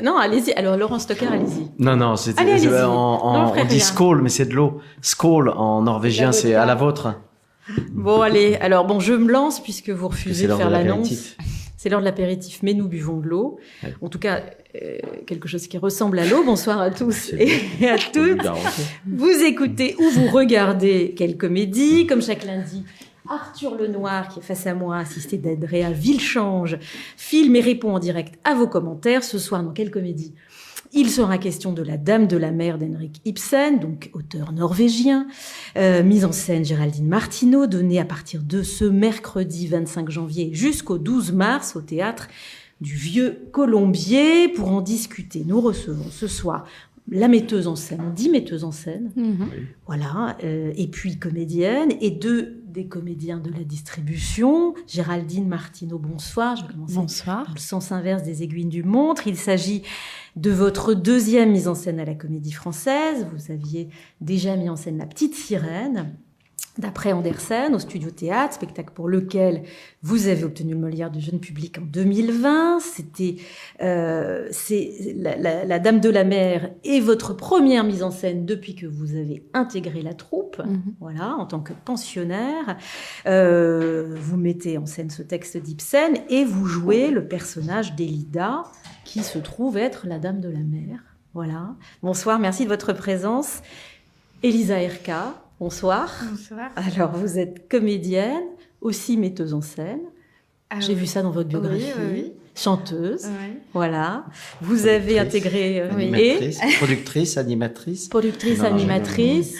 Non, allez-y. Alors, Laurent Stocker, allez-y. Non, allez-y. On dit skål, mais c'est de l'eau. Skål en norvégien, c'est à la vôtre. Bon, allez. Alors, je me lance puisque vous refusez de faire l'annonce. L'apéritif. C'est l'heure de l'apéritif, mais nous buvons de l'eau. Ouais. En tout cas, quelque chose qui ressemble à l'eau. Bonsoir à tous et à toutes. Vous écoutez ou vous regardez Quelle comédie, comme chaque lundi. Arthur Lenoir, qui est face à moi, assisté d'Andrea Vilchange, filme et répond en direct à vos commentaires. Ce soir, dans Quelle comédie, il sera question de La Dame de la Mer d'Henrik Ibsen, donc auteur norvégien. Mise en scène Géraldine Martineau, donnée à partir de ce mercredi 25 janvier jusqu'au 12 mars au théâtre du Vieux Colombier. Pour en discuter, nous recevons ce soir la metteuse en scène, on dit metteuse en scène, voilà, et puis comédienne, et deux des comédiens de la distribution. Géraldine Martineau, bonsoir. Je vais commencer Bonsoir. dans le sens inverse des aiguilles d'une montre. Il s'agit de votre deuxième mise en scène à la Comédie Française. Vous aviez déjà mis en scène La Petite Sirène, d'après Andersen, au Studio Théâtre, spectacle pour lequel vous avez obtenu le Molière du jeune public en 2020. C'est la Dame de la Mer est votre première mise en scène depuis que vous avez intégré la troupe, voilà, en tant que pensionnaire. Vous mettez en scène ce texte d'Ibsen et vous jouez le personnage d'Elida, qui se trouve être la Dame de la Mer. Voilà. Bonsoir, merci de votre présence. Elisa Erka. Bonsoir. Bonsoir. Alors, vous êtes comédienne, aussi metteuse en scène. J'ai vu ça dans votre biographie. Oui. Chanteuse. Oui. Voilà. Vous avez intégré... Productrice, animatrice. Productrice, animatrice.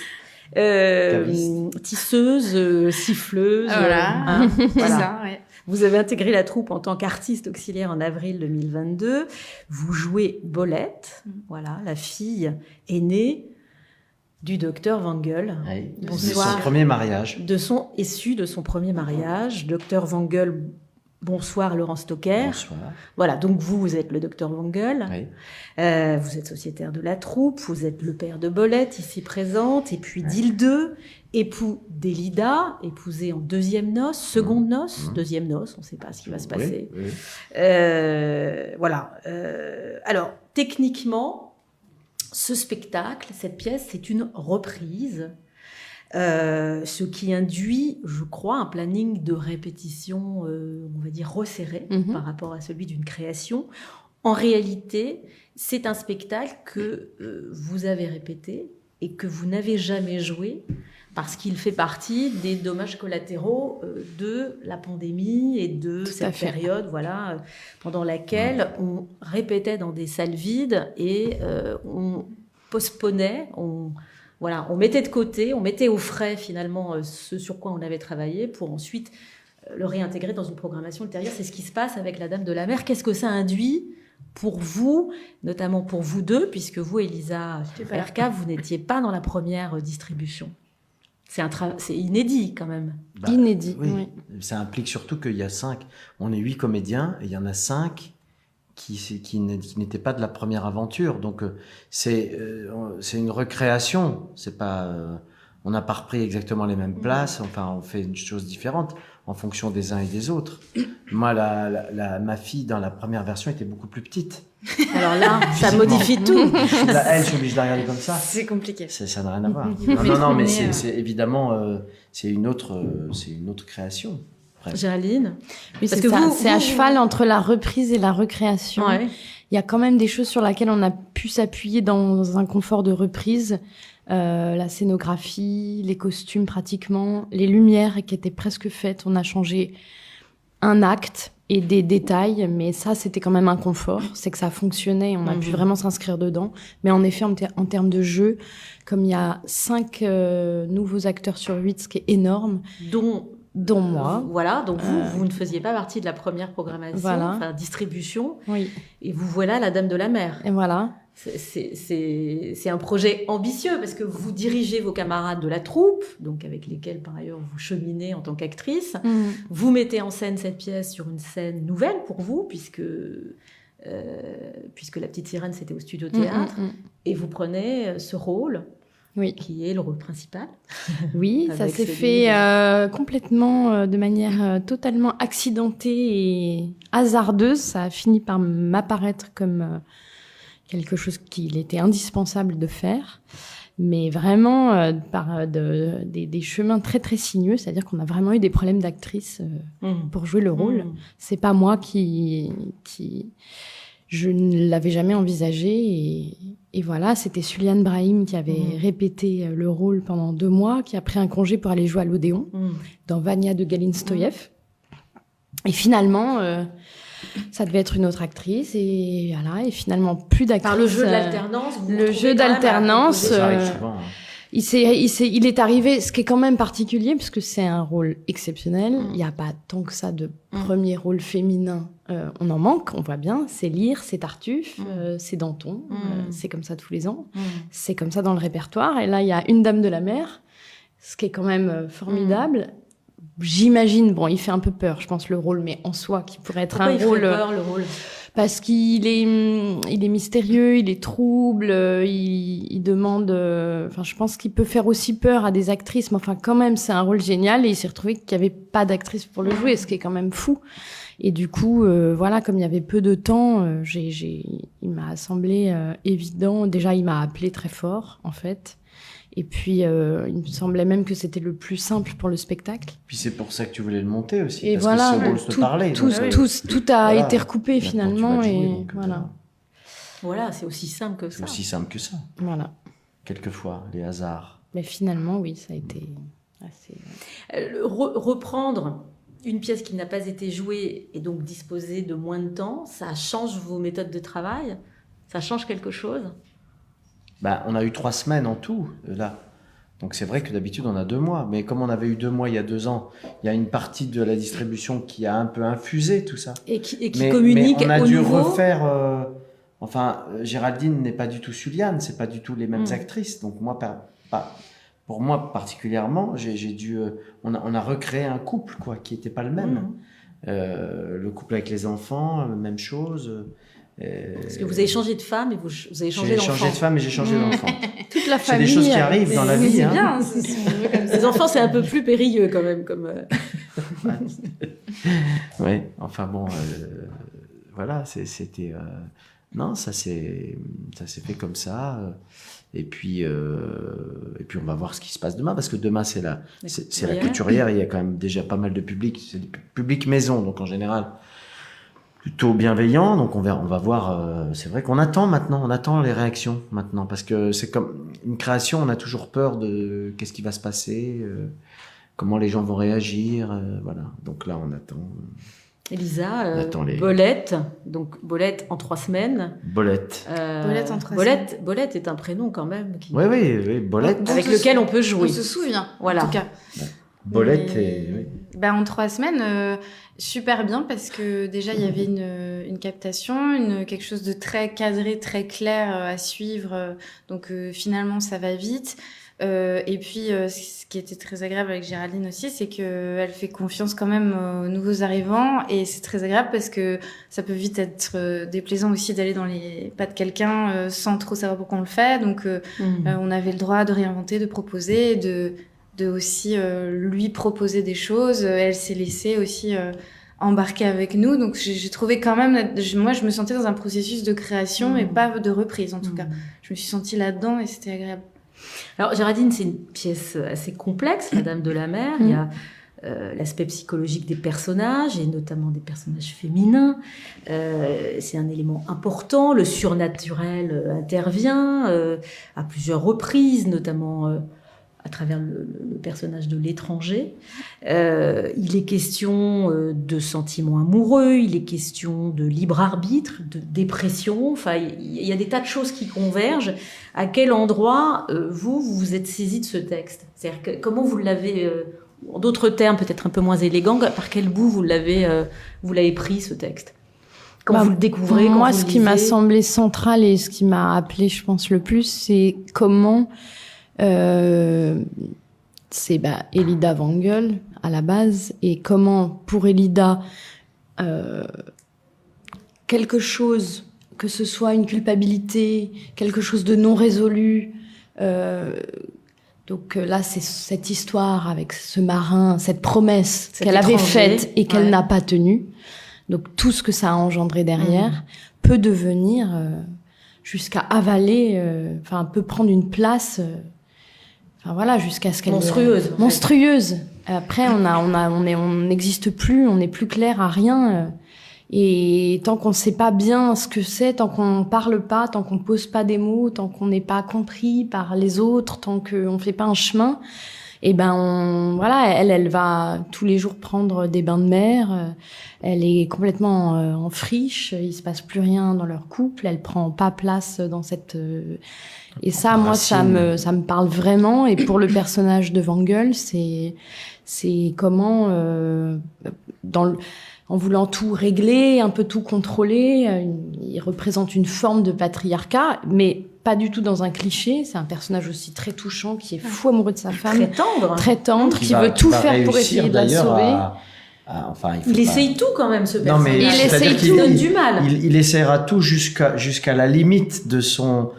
Tisseuse, siffleuse. Voilà. Voilà. C'est ça, ouais. Vous avez intégré la troupe en tant qu'artiste auxiliaire en avril 2022. Vous jouez Bolette, voilà, la fille aînée du docteur Wangel. Oui, Bonsoir. de son premier mariage. Issu de son premier mariage. Docteur Wangel, bonsoir Laurent Stocker. Bonsoir. Voilà, donc vous êtes le docteur Wangel. Oui. Vous êtes sociétaire de la troupe, vous êtes le père de Bolette, ici présente, et puis d'Hilde, époux d'Elida, épousé en deuxième noce, seconde noce, deuxième noce, on ne sait pas ce qui va se passer. Oui. Voilà. Alors, techniquement, ce spectacle, cette pièce, c'est une reprise, ce qui induit, je crois, un planning de répétition, on va dire, resserré par rapport à celui d'une création. En réalité, c'est un spectacle que vous avez répété et que vous n'avez jamais joué parce qu'il fait partie des dommages collatéraux de la pandémie et de cette période, voilà, pendant laquelle on répétait dans des salles vides et on postponait, on mettait de côté, on mettait au frais finalement ce sur quoi on avait travaillé pour ensuite le réintégrer dans une programmation ultérieure. C'est ce qui se passe avec La Dame de la Mer. Qu'est-ce que ça induit pour vous, notamment pour vous deux, puisque vous, Elisa Erka, vous n'étiez pas dans la première distribution. C'est inédit quand même. Inédit. Oui. Ça implique surtout qu'il y a 8 comédiens et il y en a 5 qui n'étaient pas de la première aventure. Donc c'est une recréation. C'est pas, on n'a pas repris exactement les mêmes places. Enfin, on fait une chose différente en fonction des uns et des autres. Moi, ma fille dans la première version était beaucoup plus petite. Alors là, ça modifie tout. Elle, je suis obligée de la regarder comme ça. C'est compliqué. Ça n'a rien à voir. Non, mais c'est évidemment, c'est une autre création. Géraldine, oui, c'est à cheval entre la reprise et la recréation. Ouais. Il y a quand même des choses sur lesquelles on a pu s'appuyer dans un confort de reprise. La scénographie, les costumes pratiquement, les lumières qui étaient presque faites. On a changé un acte et des détails, mais ça, c'était quand même un confort. C'est que ça fonctionnait et on a pu vraiment s'inscrire dedans. Mais en effet, en termes de jeu, comme il y a 5 nouveaux acteurs sur 8, ce qui est énorme, dont moi. Voilà, donc vous ne faisiez pas partie de la première programmation, enfin distribution. Oui. Et vous voilà la Dame de la Mer. Et voilà. C'est un projet ambitieux parce que vous dirigez vos camarades de la troupe, donc avec lesquels par ailleurs vous cheminez en tant qu'actrice. Vous mettez en scène cette pièce sur une scène nouvelle pour vous puisque La Petite Sirène c'était au Studio Théâtre et vous prenez ce rôle Oui. qui est le rôle principal. Oui, ça Avec s'est celui fait complètement de manière totalement accidentée et hasardeuse. Ça a fini par m'apparaître comme quelque chose qu'il était indispensable de faire, mais vraiment par des chemins très très sinueux. C'est-à-dire qu'on a vraiment eu des problèmes d'actrice pour jouer le rôle. C'est pas moi qui je ne l'avais jamais envisagé et voilà, c'était Suliane Brahim qui avait répété le rôle pendant 2 mois, qui a pris un congé pour aller jouer à l'Odéon dans Vania de Galina Stoyev. Et finalement, ça devait être une autre actrice et voilà, et finalement plus d'actrice. Par le jeu de l'alternance. Le jeu d'alternance. Ça arrive souvent. Hein. Il est arrivé, ce qui est quand même particulier, parce que c'est un rôle exceptionnel. Il n'y a pas tant que ça de premier rôle féminin. On en manque, on voit bien. C'est Lyre, c'est Tartuffe, c'est Danton. C'est comme ça tous les ans. C'est comme ça dans le répertoire. Et là, il y a Une dame de la mer, ce qui est quand même formidable. J'imagine, bon, il fait un peu peur, je pense, le rôle, mais en soi, qui pourrait être Pourquoi un il rôle... fait peur, le rôle ? Parce qu'il est mystérieux, il est trouble, il demande... Enfin, je pense qu'il peut faire aussi peur à des actrices, mais enfin, quand même, c'est un rôle génial, et il s'est retrouvé qu'il n'y avait pas d'actrice pour le jouer, ce qui est quand même fou. Et du coup, voilà, comme il y avait peu de temps, il m'a semblé évident. Déjà, il m'a appelé très fort, en fait. Et puis, il me semblait même que c'était le plus simple pour le spectacle. Puis c'est pour ça que tu voulais le monter aussi. Et parce voilà, que ce rôle te parlait. tout a voilà. été recoupé finalement. Maintenant, tu vas le jouer, Et donc, voilà. Voilà, c'est aussi simple que C'est ça. aussi simple que ça. Voilà. Quelquefois, les hasards. Mais finalement, oui, ça a été assez... Reprendre une pièce qui n'a pas été jouée et donc disposer de moins de temps, ça change vos méthodes de travail ? Ça change quelque chose ? Bah, on a eu 3 semaines en tout, là. Donc c'est vrai que d'habitude, on a 2 mois. Mais comme on avait eu 2 mois il y a 2 ans, il y a une partie de la distribution qui a un peu infusé tout ça. Et qui communique mais on a au dû nouveau... refaire... Géraldine n'est pas du tout Suliane, c'est pas du tout les mêmes actrices. Donc moi, pour moi particulièrement, j'ai dû... on a recréé un couple, quoi, qui n'était pas le même. Le couple avec les enfants, même chose... Parce que vous avez changé de femme et vous avez changé d'enfant. J'ai changé de femme et j'ai changé d'enfant. Toute la famille. C'est des choses qui arrivent dans la vie. C'est hein. bien. Les enfants, c'est un peu plus périlleux quand même. Oui, enfin bon, voilà, c'était... non, ça s'est fait comme ça. Et puis on va voir ce qui se passe demain, parce que demain, c'est la couturière. Il y a quand même déjà pas mal de public. C'est du public maison, donc en général... plutôt bienveillant, donc on va voir. C'est vrai qu'on attend maintenant, on attend les réactions maintenant, parce que c'est comme une création, on a toujours peur de qu'est-ce qui va se passer, comment les gens vont réagir, voilà. Donc là, on attend. Elisa, Bolette, donc Bolette en 3 semaines. Bolette. Bolette en 3 semaines. Bolette est un prénom quand même. Oui, Bolette. Avec lequel on peut jouer. On se souvient, voilà. en tout cas. Ouais. Bolette et... Oui. En 3 semaines, super bien, parce que déjà, il y avait une captation, quelque chose de très cadré, très clair à suivre. Donc, finalement, ça va vite. Et puis, ce qui était très agréable avec Géraldine aussi, c'est qu'elle fait confiance quand même aux nouveaux arrivants. Et c'est très agréable parce que ça peut vite être déplaisant aussi d'aller dans les pas de quelqu'un sans trop savoir pourquoi on le fait. Donc, on avait le droit de réinventer, de proposer, de aussi lui proposer des choses. Elle s'est laissée aussi embarquer avec nous. Donc j'ai trouvé quand même... Moi, je me sentais dans un processus de création et pas de reprise, en tout cas. Je me suis sentie là-dedans et c'était agréable. Alors, Géraldine, c'est une pièce assez complexe, La Dame de la Mer. Il y a l'aspect psychologique des personnages, et notamment des personnages féminins. C'est un élément important. Le surnaturel intervient à plusieurs reprises, notamment... à travers le personnage de l'étranger. Il est question de sentiments amoureux, il est question de libre arbitre, de dépression. Enfin, il y a des tas de choses qui convergent. À quel endroit, vous vous êtes saisi de ce texte ? C'est-à-dire comment vous l'avez, en d'autres termes peut-être un peu moins élégants, par quel bout vous l'avez pris, ce texte ? Quand vous le découvrez, moi, ce qui m'a semblé central et ce qui m'a appelé, je pense, le plus, c'est comment... c'est Elida Wangel à la base, et comment pour Elida quelque chose, que ce soit une culpabilité, quelque chose de non résolu, Donc là, c'est cette histoire avec ce marin, cette promesse Cet qu'elle avait étranger, faite et qu'elle n'a pas tenue. Donc tout ce que ça a engendré derrière peut devenir jusqu'à avaler, peut prendre une place, jusqu'à ce qu'elle Monstrueuse. monstrueuse. Après, on n'existe plus, on n'est plus clair à rien. Et tant qu'on ne sait pas bien ce que c'est, tant qu'on parle pas, tant qu'on pose pas des mots, tant qu'on n'est pas compris par les autres, tant qu'on fait pas un chemin, elle va tous les jours prendre des bains de mer. Elle est complètement en friche. Il se passe plus rien dans leur couple. Elle prend pas place dans cette. Et ça, moi, ça me parle vraiment. Et pour le personnage de Wangel, c'est comment en voulant tout régler, un peu tout contrôler, il représente une forme de patriarcat, mais pas du tout dans un cliché. C'est un personnage aussi très touchant, qui est fou amoureux de sa femme. Très tendre, qui veut tout faire pour essayer de la sauver. Il essaye tout quand même, ce personnage. Non, mais il essaye tout, il donne du mal. Il essaiera tout jusqu'à la limite de ce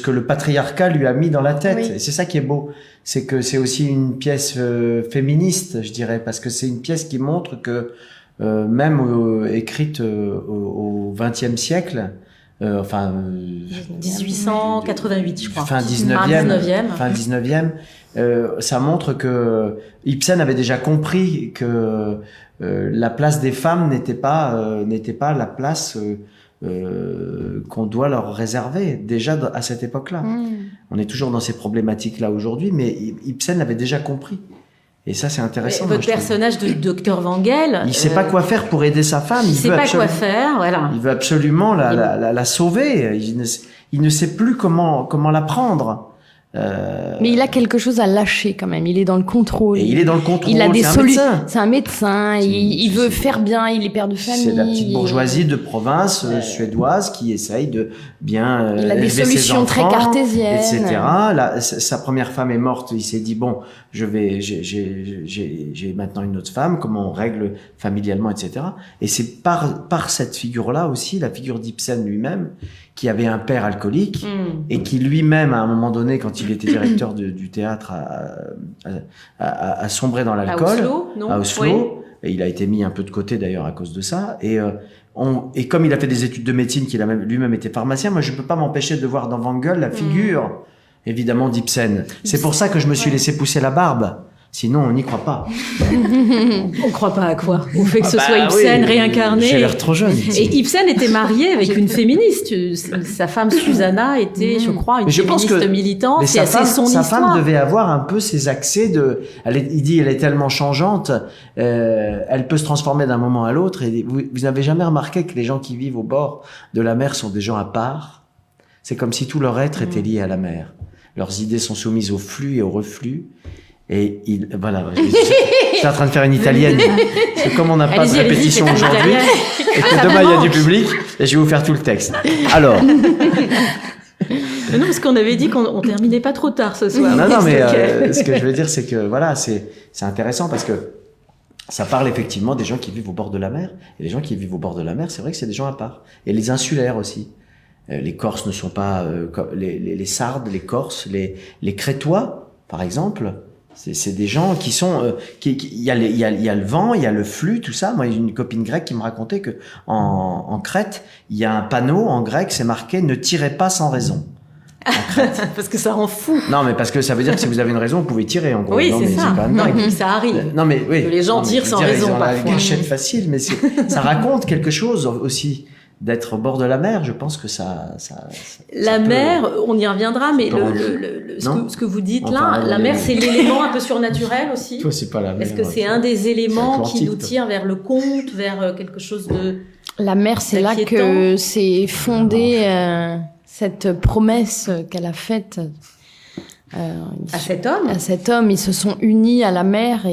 que le patriarcat lui a mis dans la tête. Oui. Et c'est ça qui est beau. C'est que c'est aussi une pièce féministe, je dirais, parce que c'est une pièce qui montre que même écrite au XXe siècle, 1888, je crois. Fin 19e, ça montre que Ibsen avait déjà compris que la place des femmes n'était pas la place qu'on doit leur réserver déjà à cette époque-là. On est toujours dans ces problématiques-là aujourd'hui, mais Ibsen l'avait déjà compris. Et ça, c'est intéressant. Votre personnage de Dr Wangel, il sait pas quoi faire pour aider sa femme. Il sait pas quoi faire, voilà. Il veut absolument la sauver. Il ne sait plus comment la prendre. Mais il a quelque chose à lâcher quand même. Il est dans le contrôle. Et il est dans le contrôle. Il a des solutions. C'est un médecin. Il veut faire bien. Il est père de famille. C'est la petite bourgeoisie de province suédoise qui essaye de bien il a des solutions très cartésiennes, etc. Sa première femme est morte. Il s'est dit bon, j'ai maintenant une autre femme. Comment on règle familialement, etc. Et c'est par cette figure-là aussi, la figure d'Ibsen lui-même, qui avait un père alcoolique et qui lui-même, à un moment donné, quand il était directeur du théâtre, a sombré dans l'alcool. À Oslo. Oui. Et il a été mis un peu de côté d'ailleurs à cause de ça. Et comme il a fait des études de médecine, qu'il a lui-même été pharmacien, moi je peux pas m'empêcher de voir dans Wangel la figure, évidemment, d'Ibsen. C'est pour ça que je me suis laissé pousser la barbe. Sinon, on n'y croit pas. On croit pas à quoi? Au fait que ce soit Ibsen réincarné. J'ai l'air trop jeune. Et Ibsen était marié avec une féministe. Sa femme Susanna était, je crois, une féministe militante. Et c'est son histoire. Sa femme devait avoir un peu ces accès de. Il dit, elle est tellement changeante, elle peut se transformer d'un moment à l'autre. Et vous n'avez jamais remarqué que les gens qui vivent au bord de la mer sont des gens à part? C'est comme si tout leur être était lié à la mer. Leurs idées sont soumises au flux et au reflux. Et voilà, je suis en train de faire une italienne. Parce que comme on n'a pas de répétition aujourd'hui, et que demain il y a du public, et je vais vous faire tout le texte. Alors. Non, parce qu'on avait dit qu'on terminait pas trop tard ce soir. Non, mais ce que je veux dire, c'est que voilà, c'est intéressant parce que ça parle effectivement des gens qui vivent au bord de la mer. Et les gens qui vivent au bord de la mer, c'est vrai que c'est des gens à part. Et les insulaires aussi. Les Corses ne sont pas les Sardes, les Corses, les Crétois, par exemple. C'est des gens qui sont il y a le vent, il y a le flux, tout ça. Moi, j'ai une copine grecque qui me racontait que en Crète, il y a un panneau en grec, c'est marqué ne tirez pas sans raison. Parce que ça rend fou. Non, mais parce que ça veut dire que si vous avez une raison, vous pouvez tirer en gros. Oui, c'est ça. Non, et puis ça arrive. Non, mais oui. Que les gens tirent sans raison parfois. Ils ont la gâchette facile, mais ça raconte quelque chose aussi. D'être au bord de la mer, je pense que ça la mer, on y reviendra, mais ce que vous dites là, la mer, c'est l'élément un peu surnaturel aussi. Toi, c'est pas la mer. Est-ce que c'est un des éléments qui nous tire vers le conte, vers quelque chose de... La mer, c'est là que c'est fondé cette promesse qu'elle a faite à cet homme. À cet homme, ils se sont unis à la mer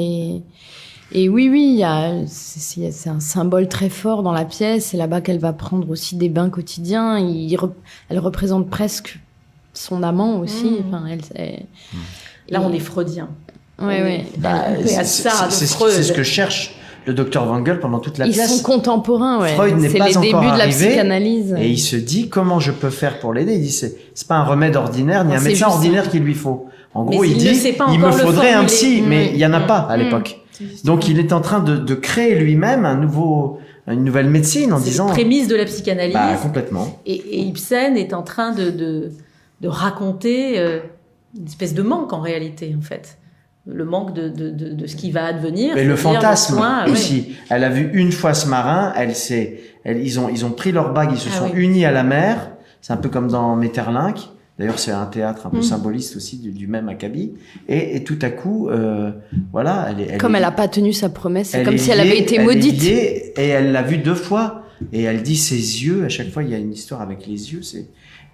et oui, c'est un symbole très fort dans la pièce. C'est là-bas qu'elle va prendre aussi des bains quotidiens. Elle représente presque son amant aussi. Enfin, là, on est freudien. Oui. C'est ce que cherche le docteur Wengel pendant toute la Ils pièce. sont contemporains, ouais. Freud n'est c'est pas les encore débuts de la arrivé, psychanalyse. Et il se dit comment je peux faire pour l'aider. Il dit c'est pas un remède ordinaire ni un C'est médecin juste ordinaire qu'il lui faut. En gros, Mais il il ne dit sait pas il me encore le faudrait un formuler. psy, mais il y en a pas à Mmh. l'époque. Donc il est en train de créer lui-même une nouvelle médecine en C'est disant les prémices de la psychanalyse. complètement. Et Ibsen est en train de raconter une espèce de manque en réalité, en fait. Le manque de ce qui va advenir. Mais le c'est-à-dire fantasme soin, aussi. Elle a vu une fois ce marin, ils ont pris leur bague, ils se sont oui. unis à la mer. C'est un peu comme dans Maeterlinck. D'ailleurs, c'est un théâtre un peu symboliste aussi du même acabit. Et tout à coup, voilà, Comme elle n'a pas tenu sa promesse, c'est elle comme est si elle avait liée, été elle est maudite. liée, et elle l'a vu 2 fois. Et elle dit ses yeux. À chaque fois, il y a une histoire avec les yeux.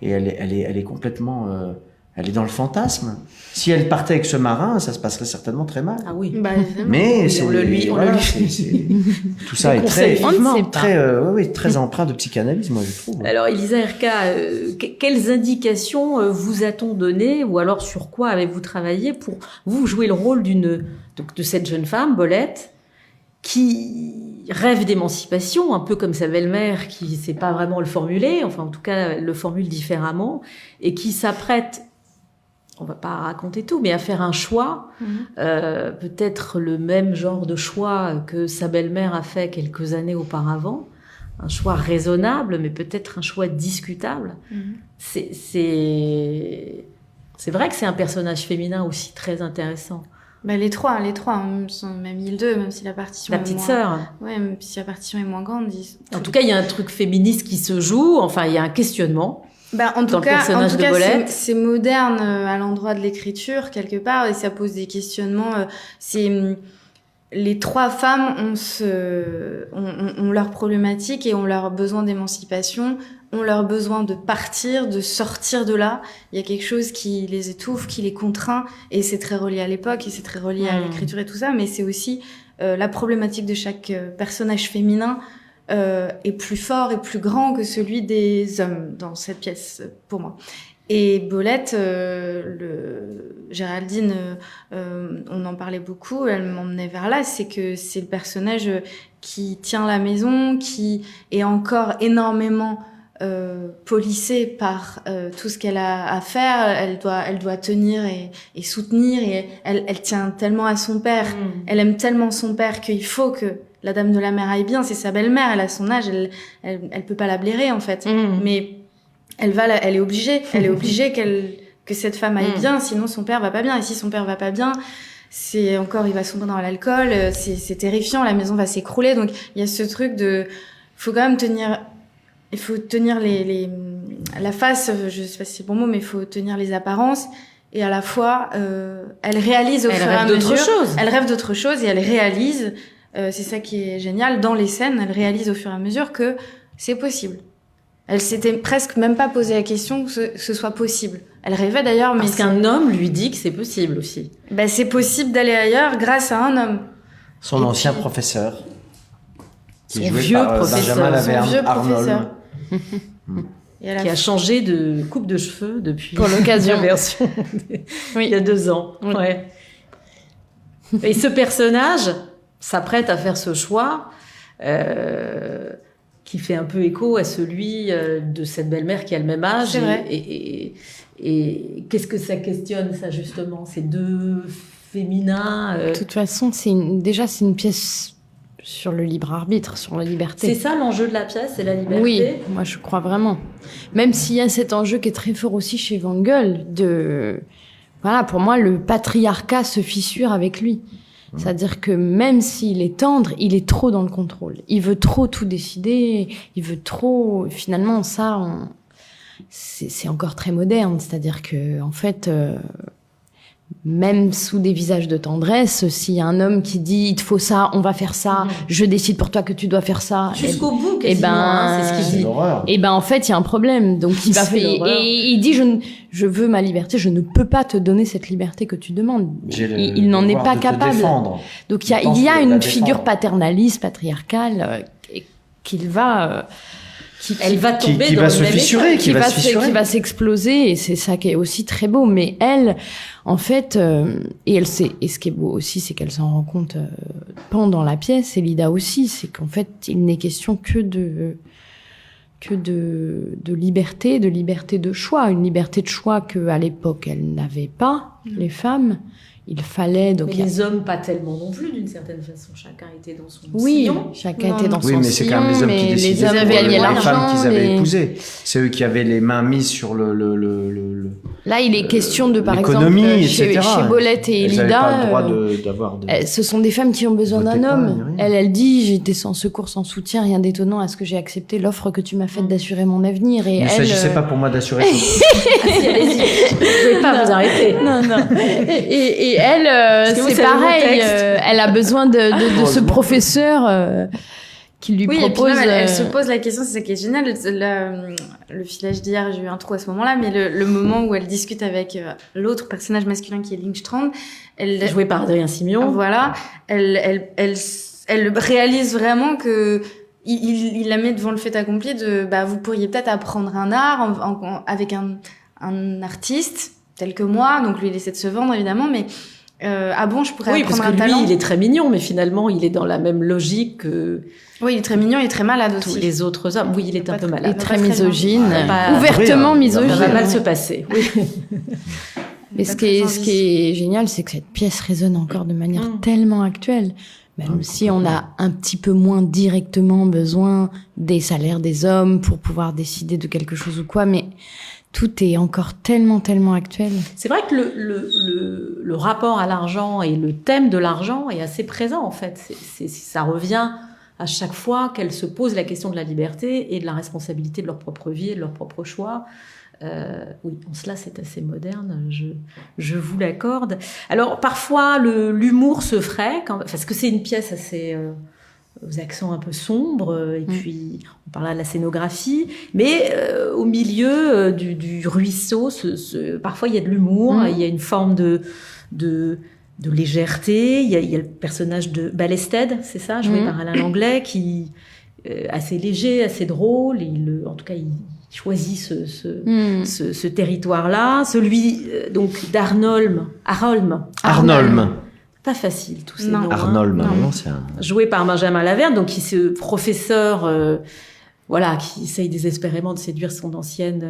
Et elle est complètement. Elle est dans le fantasme. Si elle partait avec ce marin, ça se passerait certainement très mal. Ah oui. Bah, évidemment. Mais Oui, c'est on le lui tout ça est conseille très vivement. très empreint de psychanalyse, moi je trouve. Alors, Elisa Erka, quelles indications vous a-t-on donné, ou alors sur quoi avez-vous travaillé pour vous jouer le rôle de cette jeune femme, Bolette, qui rêve d'émancipation, un peu comme sa belle-mère qui ne sait pas vraiment le formuler, enfin en tout cas elle le formule différemment, et qui s'apprête, on va pas raconter tout, mais à faire un choix, peut-être le même genre de choix que sa belle-mère a fait quelques années auparavant, un choix raisonnable, mais peut-être un choix discutable. C'est vrai que c'est un personnage féminin aussi très intéressant. Bah, les trois, même ils deux, même si la partition La est petite moins... sœur. Ouais, même si la partition est moins grande. En tout cas, il y a un truc féministe qui se joue, enfin, il y a un questionnement. Bah, en dans tout le cas, personnage de Bolette. c'est moderne à l'endroit de l'écriture, quelque part, et ça pose des questionnements. Les 3 femmes ont leurs problématiques et ont leur besoin d'émancipation, ont leur besoin de partir, de sortir de là. Il y a quelque chose qui les étouffe, qui les contraint, et c'est très relié à l'époque, et c'est très relié à l'écriture et tout ça, mais c'est aussi la problématique de chaque personnage féminin est plus fort et plus grand que celui des hommes dans cette pièce, pour moi. Et Bolette, Géraldine, on en parlait beaucoup, elle m'emmenait vers là, c'est que c'est le personnage qui tient la maison, qui est encore énormément policée par tout ce qu'elle a à faire. Elle doit tenir et soutenir, et elle tient tellement à son père, elle aime tellement son père qu'il faut que la dame de la mer aille bien. C'est sa belle-mère, elle a son âge, elle peut pas la blairer en fait, mais elle est obligée que cette femme aille bien, sinon son père va pas bien. Et si son père va pas bien, il va sombrer dans l'alcool, c'est terrifiant, la maison va s'écrouler. Donc il y a ce truc il faut tenir la face, je sais pas si c'est le bon mot, mais il faut tenir les apparences. Et à la fois, elle réalise au fur et à mesure. Elle rêve d'autre chose et elle réalise. C'est ça qui est génial dans les scènes. Elle réalise au fur et à mesure que c'est possible. Elle s'était presque même pas posé la question que ce soit possible. Elle rêvait d'ailleurs, mais parce qu'un homme lui dit que c'est possible aussi. Ben, c'est possible d'aller ailleurs grâce à un homme. Son ancien professeur, qui est Son joué vieux par professeur. Benjamin Son Laverne vieux Arnold. professeur. Et Qui a changé de coupe de cheveux depuis Pour l'occasion. la version il y a 2 ans. Oui. Ouais. Et ce personnage s'apprête à faire ce choix qui fait un peu écho à celui de cette belle-mère qui a le même âge. C'est vrai. Et qu'est-ce que ça questionne, ça, justement, ces 2 féminins De toute façon, c'est une pièce sur le libre arbitre, sur la liberté. C'est ça l'enjeu de la pièce, c'est la liberté. Oui, moi je crois vraiment. Même s'il y a cet enjeu qui est très fort aussi chez Wengel, voilà, pour moi, le patriarcat se fissure avec lui. C'est-à-dire que même s'il est tendre, il est trop dans le contrôle. Il veut trop tout décider, il veut trop... Finalement, ça, c'est encore très moderne. C'est-à-dire que, en fait, même sous des visages de tendresse, s'il y a un homme qui dit « il te faut ça, on va faire ça, je décide pour toi que tu dois faire ça », jusqu'au bout, quasiment, c'est ce qu'il dit. L'horreur. et ben en fait il y a un problème, donc il va C'est faire l'horreur. et il dit je veux ma liberté, je ne peux pas te donner cette liberté que tu demandes. Il n'en est devoir pas de te capable. défendre. Donc il y a une figure paternaliste, patriarcale qu'il va Elle va tomber qui dans va le se même fissurer, échec. qui va se fissurer. Qui va s'exploser, et c'est ça qui est aussi très beau. Mais elle, en fait, et elle sait, et ce qui est beau aussi, c'est qu'elle s'en rend compte pendant la pièce, et Lida aussi, c'est qu'en fait, il n'est question que de liberté de choix, une liberté de choix qu'à l'époque, elles n'avaient pas, les femmes. Il fallait donc. Mais les hommes, pas tellement non plus, d'une certaine façon. Chacun était dans son Oui, sillon. chacun était dans son Oui, mais c'est quand même les hommes qui décidaient les hommes pour gagnaient les l'argent. femmes qu'ils avaient mais- épousées. C'est eux qui avaient les mains mises sur Là, il est question de, par exemple, l'économie, chez etc. Bolette et Elles n'avaient Lida, pas le droit d'avoir de... ce sont des femmes qui ont besoin Votez d'un pas, homme. ni rien. Elle dit, j'étais sans secours, sans soutien, rien d'étonnant à ce que j'ai accepté l'offre que tu m'as faite d'assurer mon avenir. Et Il ne elle, s'agissait pas pour moi d'assurer son... Allez-y, vous ne pouvez pas vous arrêter. Non, non. Et elle, Est-ce que vous c'est savez mon pareil. texte Elle a besoin de ce professeur qui lui Oui, et puis propose. même, elle se pose la question, c'est ça qui est génial. Le filage d'hier, j'ai eu un trou à ce moment-là, mais le moment où elle discute avec l'autre personnage masculin qui est Lindstrand, Joué par Adrien Simon. voilà, elle réalise vraiment que il la met devant le fait accompli de, bah, vous pourriez peut-être apprendre un art avec un artiste tel que moi, donc lui il essaie de se vendre évidemment, mais ah bon, je pourrais Oui, parce apprendre que un lui, talent. il est très mignon, mais finalement, il est dans la même logique que Oui, il est très mignon, il est très malade tous aussi. les autres hommes. Oui, il est un peu Et malade. très Pas très misogyne, bien. Pas- ouvertement Oui, misogyne. Ça va mal se passer. Oui. Mais ce qui est génial, c'est que cette pièce résonne encore de manière tellement actuelle. Même si on a un petit peu moins directement besoin des salaires des hommes pour pouvoir décider de quelque chose ou quoi, mais tout est encore tellement, tellement actuel. C'est vrai que le rapport à l'argent et le thème de l'argent est assez présent, en fait. Ça revient à chaque fois qu'elles se posent la question de la liberté et de la responsabilité de leur propre vie et de leur propre choix. Oui, en cela, c'est assez moderne, je vous l'accorde. Alors, parfois, l'humour se ferait, parce que c'est une pièce assez... aux accents un peu sombres, et puis on parle de la scénographie, mais au milieu du ruisseau, parfois il y a de l'humour, il y a une forme de légèreté, il y a le personnage de Balested, c'est ça, joué par Alain Langlais, qui est assez léger, assez drôle, et en tout cas il choisit ce territoire-là, celui donc d'Arnolm. Pas facile, tous ces noms. Arnolm, hein. non, c'est un... Joué par Benjamin Laverne, donc qui est ce professeur qui essaye désespérément de séduire son ancienne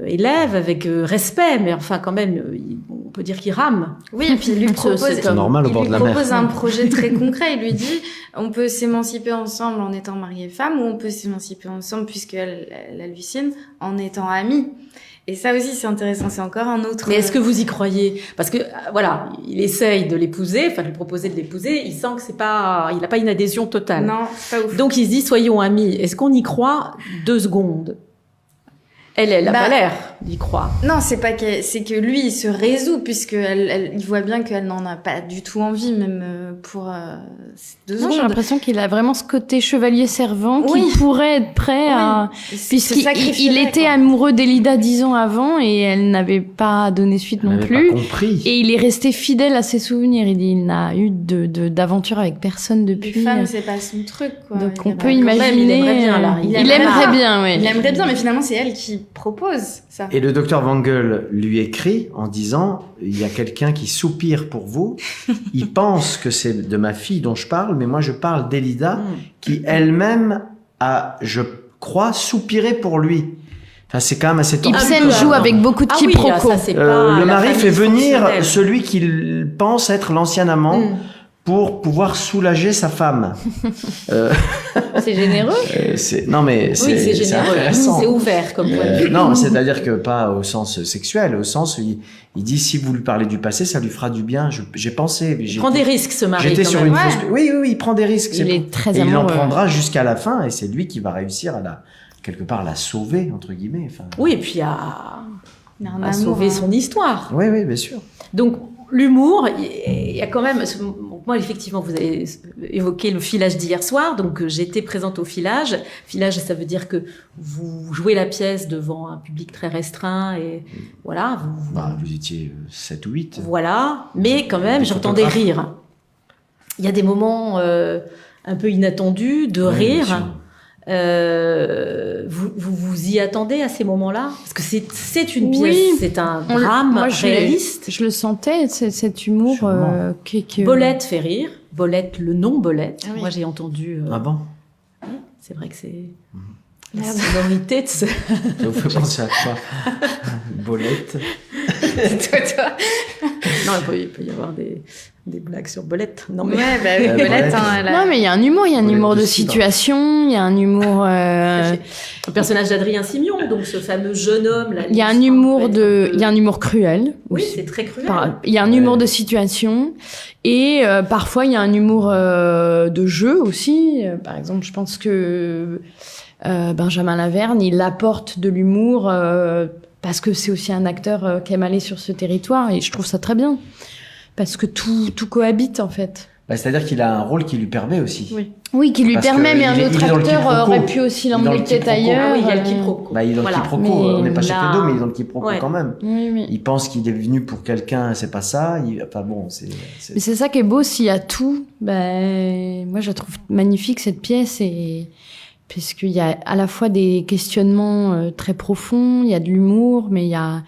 élève avec respect, mais enfin quand même, on peut dire qu'il rame. Oui, et puis il lui propose, C'est normal au bord de la mer. Il propose un projet très concret. Il lui dit, on peut s'émanciper ensemble en étant mari et femme, ou on peut s'émanciper ensemble, puisqu'elle hallucine, en étant amis. Et ça aussi, c'est intéressant. C'est encore un autre... Mais est-ce que vous y croyez? Parce que, voilà, il essaye de l'épouser, enfin, de lui proposer de l'épouser, il sent que il n'a pas une adhésion totale. Non, c'est pas ouf. Donc, il se dit, soyons amis. Est-ce qu'on y croit 2 secondes? Elle n'a pas l'air d'y croire. Non, c'est que lui, il se résout, il voit bien qu'elle n'en a pas du tout envie, même pour 2 Moi, secondes. j'ai l'impression qu'il a vraiment ce côté chevalier servant Oui. qui pourrait être prêt à... Puisqu'il sacrifierait, il était quoi. amoureux d'Elida 10 ans avant et elle n'avait pas donné suite non Elle n'avait plus. pas compris. Et il est resté fidèle à ses souvenirs. Il dit il n'a eu d'aventure avec personne depuis. Les femmes, c'est pas son truc, quoi. Donc Il on a peut pas- imaginer. il aimerait bien, là. Il Il aimerait bien, oui. Il aimerait bien, mais finalement, c'est elle qui propose ça. Et le docteur Wangel lui écrit en disant « Il y a quelqu'un qui soupire pour vous. Il pense que c'est de ma fille dont je parle, mais moi je parle d'Elida qui elle-même a, je crois, soupiré pour lui. » Enfin, c'est quand même assez tendu. Ibsen joue avec beaucoup de Ah oui, quiproquos. ça, c'est pas le la mari famille fait venir fonctionnelle. celui qu'il pense être l'ancien amant pour pouvoir soulager sa femme. C'est généreux. Oui, c'est généreux. intéressant. C'est ouvert comme point de vue. Non, c'est-à-dire que pas au sens sexuel, au sens où il dit si vous lui parlez du passé, ça lui fera du bien. J'ai pensé. Il prend des risques, ce mari. J'étais quand sur même. une Ouais. fausse. Oui, il prend des risques. Il est très Et il en amoureux. prendra jusqu'à la fin, et c'est lui qui va réussir à quelque part la sauver entre guillemets. Enfin, Oui, et puis à Il y a un à amour, sauver hein. son histoire. oui, bien sûr. Donc, l'humour, il y a quand même... Moi, effectivement, vous avez évoqué le filage d'hier soir. Donc, j'étais présente au filage. Filage, ça veut dire que vous jouez la pièce devant un public très restreint. Et voilà. Vous étiez 7 ou 8. Voilà. Mais quand même, Des j'entendais photographes. rire. Il y a des moments un peu inattendus de Oui, bien rire. sûr. Vous y attendez à ces moments-là? Parce que c'est une pièce, Oui. c'est un drame réaliste. Je le sentais, cet humour que... Bolette fait rire. Bolette, le nom Bolette. Ah oui. Moi, j'ai entendu... Ah bon? C'est vrai que c'est... La sonorité de ce... Ça vous fait penser à quoi? Bolette. toi. Non, il peut y avoir des blagues sur Bolette. Non, mais... Ouais, bah, Bolette, Bolette. Non, mais il y a un humour, Bolette de de cidre. situation, il y a un humour... Le personnage d'Adrien Simion, donc ce fameux jeune homme... là, Il y a un l'histoire humour peut être un peu- il y a un humour cruel. Oui, aussi. c'est très cruel. Il y a un humour de situation et parfois il y a un humour de jeu aussi. Par exemple, je pense que Benjamin Laverne, il apporte de l'humour parce que c'est aussi un acteur qui aime aller sur ce territoire et je trouve ça très bien parce que tout cohabite en fait. Bah, c'est-à-dire qu'il a un rôle qui lui permet aussi. Oui. Oui, qui lui Parce permet, que mais un il est autre dans le acteur quiproquo. aurait pu aussi Il est dans l'emmener le peut-être quiproquo. ailleurs. Ah oui, il y a le quiproquo. Bah, il est dans Voilà. le quiproquo. Mais On n'est pas chez là- Fédo, mais il est dans le quiproquo Ouais. quand même. Oui. Il pense qu'il est venu pour quelqu'un, c'est pas ça. Enfin bon, Mais c'est ça qui est beau, s'il y a tout. Ben, moi, je la trouve magnifique, cette pièce. Puisqu'il y a à la fois des questionnements très profonds, il y a de l'humour, mais il y a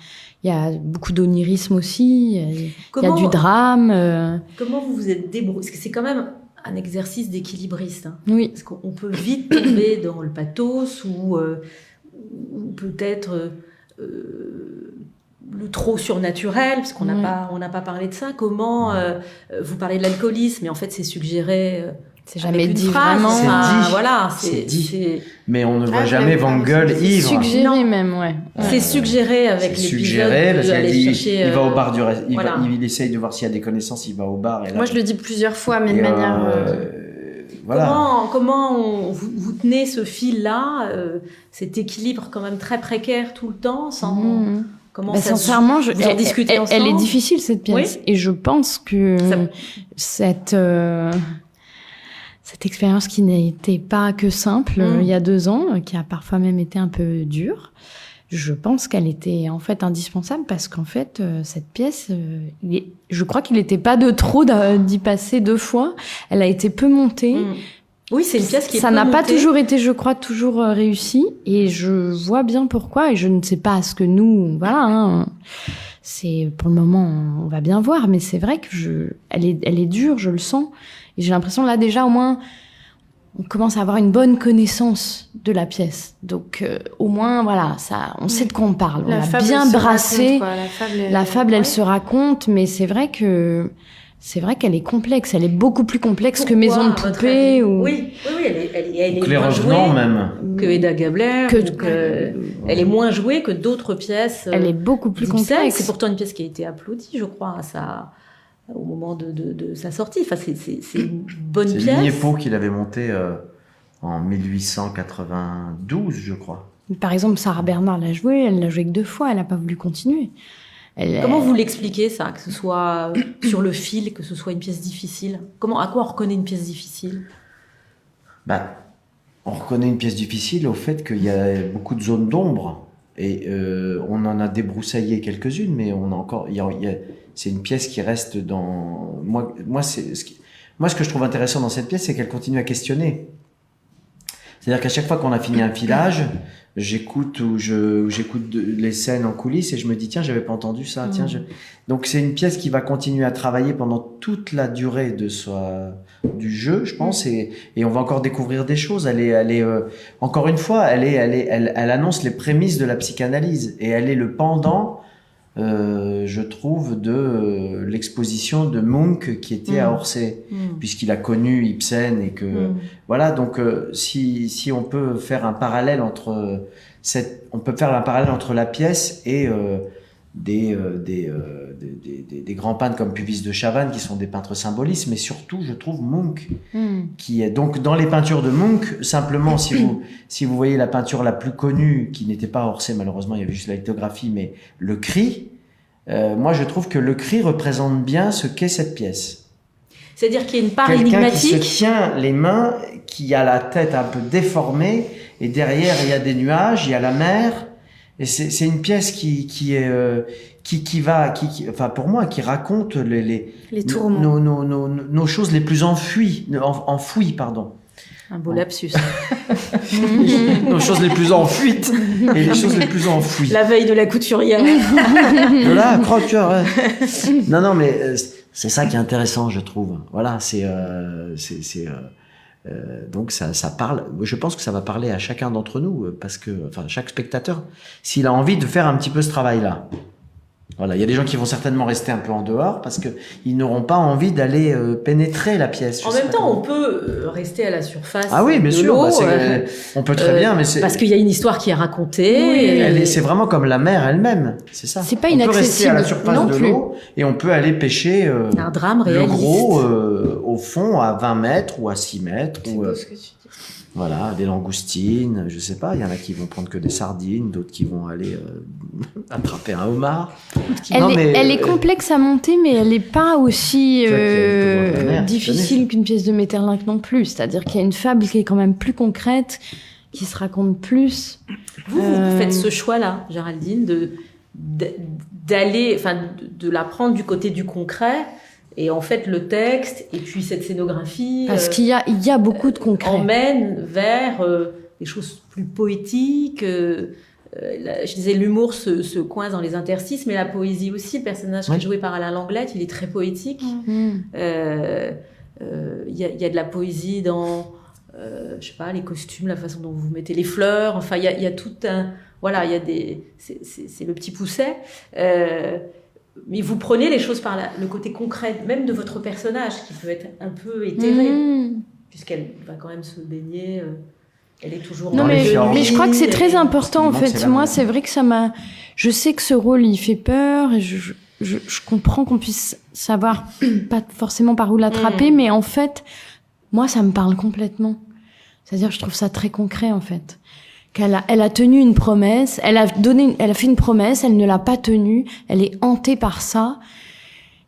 beaucoup d'onirisme aussi. Il y a Comment- du drame. Comment vous vous êtes débrouillé? Parce que c'est quand même un exercice d'équilibriste. Hein. Oui. Parce qu'on peut vite tomber dans le pathos ou peut-être le trop surnaturel, parce qu'on n'a Ouais. pas parlé de ça. Comment vous parlez de l'alcoolisme, mais en fait c'est suggéré C'est avec jamais une dit phrase. vraiment. C'est Enfin, dit. voilà, C'est dit. c'est Mais on ne voit Ah, jamais j'avais Van pas Gogh pensé. ivre. Suggéré Non. même, ouais. c'est suggéré avec C'est l'épisode suggéré parce d'aller qu'il chercher. il va au bar du voilà. il essaye de voir s'il y a des connaissances, il va au bar et là, Moi, je le dis plusieurs fois, mais de et, manière... voilà. Comment vous tenez ce fil-là, cet équilibre quand même très précaire tout le temps, sans Mmh. comment Bah, ça se sincèrement, vous en discutez elle est ensemble difficile cette pièce. Et je pense que cette expérience qui n'était pas que simple il y a 2 ans, qui a parfois même été un peu dure, je pense qu'elle était en fait indispensable parce qu'en fait, cette pièce, je crois qu'il n'était pas de trop d'y passer 2 fois. Elle a été peu montée. Mmh. Oui, c'est une pièce qui est Ça peu n'a pas montée. toujours été, je crois, toujours réussi. Et je vois bien pourquoi. Et je ne sais pas ce que nous, voilà, hein, c'est pour le moment, on va bien voir. Mais c'est vrai que elle est dure, je le sens. Et j'ai l'impression là déjà, au moins, on commence à avoir une bonne connaissance de la pièce. Donc, au moins, voilà, ça, on sait de quoi on parle. On La a fable, bien elle se brassé. raconte, quoi. La fable, elle Ouais. se raconte, mais c'est vrai qu'elle est complexe. Elle est beaucoup plus complexe que Pourquoi, Maison de à votre Poupée avis ou oui, elle est Donc les moins revenants jouée même. que Hedda Gabler. Que- donc, elle est moins jouée que d'autres pièces. elle est beaucoup plus d'Ibsen. complexe. C'est pourtant une pièce qui a été applaudie, je crois, au moment de sa sortie. Enfin, c'est une bonne C'est pièce. Lignépo qui l'avait monté en 1892, je crois. Par exemple, Sarah Bernard l'a joué, elle l'a joué que 2 fois, elle n'a pas voulu continuer. Comment vous l'expliquez ça, que ce soit sur le fil, que ce soit une pièce difficile? À quoi on reconnaît une pièce difficile? Bah, on reconnaît une pièce difficile au fait qu'il y a beaucoup de zones d'ombre et on en a débroussaillé quelques-unes, mais on a encore, c'est une pièce qui reste dans. Moi, ce que je trouve intéressant dans cette pièce, c'est qu'elle continue à questionner. C'est-à-dire qu'à chaque fois qu'on a fini un filage, j'écoute les scènes en coulisses et je me dis tiens, j'avais pas entendu ça. Tiens, donc c'est une pièce qui va continuer à travailler pendant toute la durée du jeu, je pense, et on va encore découvrir des choses. Elle est encore une fois, elle annonce les prémices de la psychanalyse et elle est le pendant, je trouve, de l'exposition de Munch qui était à Orsay, puisqu'il a connu Ibsen et que voilà. Donc si on peut faire un parallèle entre la pièce et des grands peintres comme Puvis de Chavannes qui sont des peintres symbolistes, mais surtout je trouve Munch qui est donc dans les peintures de Munch. Simplement, si vous voyez la peinture la plus connue qui n'était pas à Orsay, malheureusement il y avait juste la lithographie, mais le cri, moi je trouve que le cri représente bien ce qu'est cette pièce. C'est-à-dire qu'il y a une part Quelqu'un énigmatique. qui se tient les mains, qui a la tête un peu déformée, et derrière il y a des nuages, il y a la mer, et c'est une pièce qui enfin pour moi, qui raconte Les tourments. nos choses les plus enfouies, pardon. Un beau lapsus. Nos choses les plus en fuite et les choses les plus enfouies. La veille de la couturière. De là, croque-cœur. Ouais. Non, mais c'est ça qui est intéressant, je trouve. Voilà, donc ça parle. Je pense que ça va parler à chacun d'entre nous, parce que, enfin, chaque spectateur, s'il a envie de faire un petit peu ce travail-là. Voilà, il y a des gens qui vont certainement rester un peu en dehors parce que ils n'auront pas envie d'aller pénétrer la pièce. En même temps, on peut rester à la surface. Ah oui, bien de sûr. l'eau, On peut très bien, mais c'est parce qu'il y a une histoire qui est racontée. Oui, c'est vraiment comme la mer elle-même, c'est ça. C'est pas on peut rester inaccessible à la surface non de plus. l'eau et on peut aller pêcher Un drame le réaliste. gros au fond à 20 mètres ou à 6 mètres. C'est Ou, beau ce que tu dis. voilà, des langoustines, je sais pas. Il y en a qui vont prendre que des sardines, d'autres qui vont aller attraper un homard. Elle est complexe à monter, mais elle n'est pas aussi Tu vois qu'il y a le tonnerre, difficile qu'une pièce de Maeterlinck non plus. C'est-à-dire qu'il y a une fable qui est quand même plus concrète, qui se raconte plus. Vous faites ce choix-là, Géraldine, d'aller, enfin, de la prendre du côté du concret. Et en fait, le texte et puis cette scénographie Parce qu'il y a beaucoup de concret. emmène vers des choses plus poétiques. Je disais, l'humour se coince dans les interstices, mais la poésie aussi. Le personnage qui est joué par Alain Langlette, il est très poétique. Il y a de la poésie dans, je sais pas, les costumes, la façon dont vous mettez les fleurs. Enfin, il y a tout un... Voilà, il y a des... C'est le petit Pousset. Mais vous prenez les choses par le côté concret, même de votre personnage, qui peut être un peu éthéré, puisqu'elle va quand même se baigner. Elle est toujours... Non, mais je crois que c'est très important, en Parce qu'il fait. manque, Moi, c'est vrai que ça m'a... Je sais que ce rôle, il fait peur, et je comprends qu'on puisse savoir pas forcément par où l'attraper, mais en fait, moi, ça me parle complètement. C'est-à-dire, je trouve ça très concret, en fait. Elle a tenu une promesse, elle a fait une promesse, elle ne l'a pas tenue, elle est hantée par ça.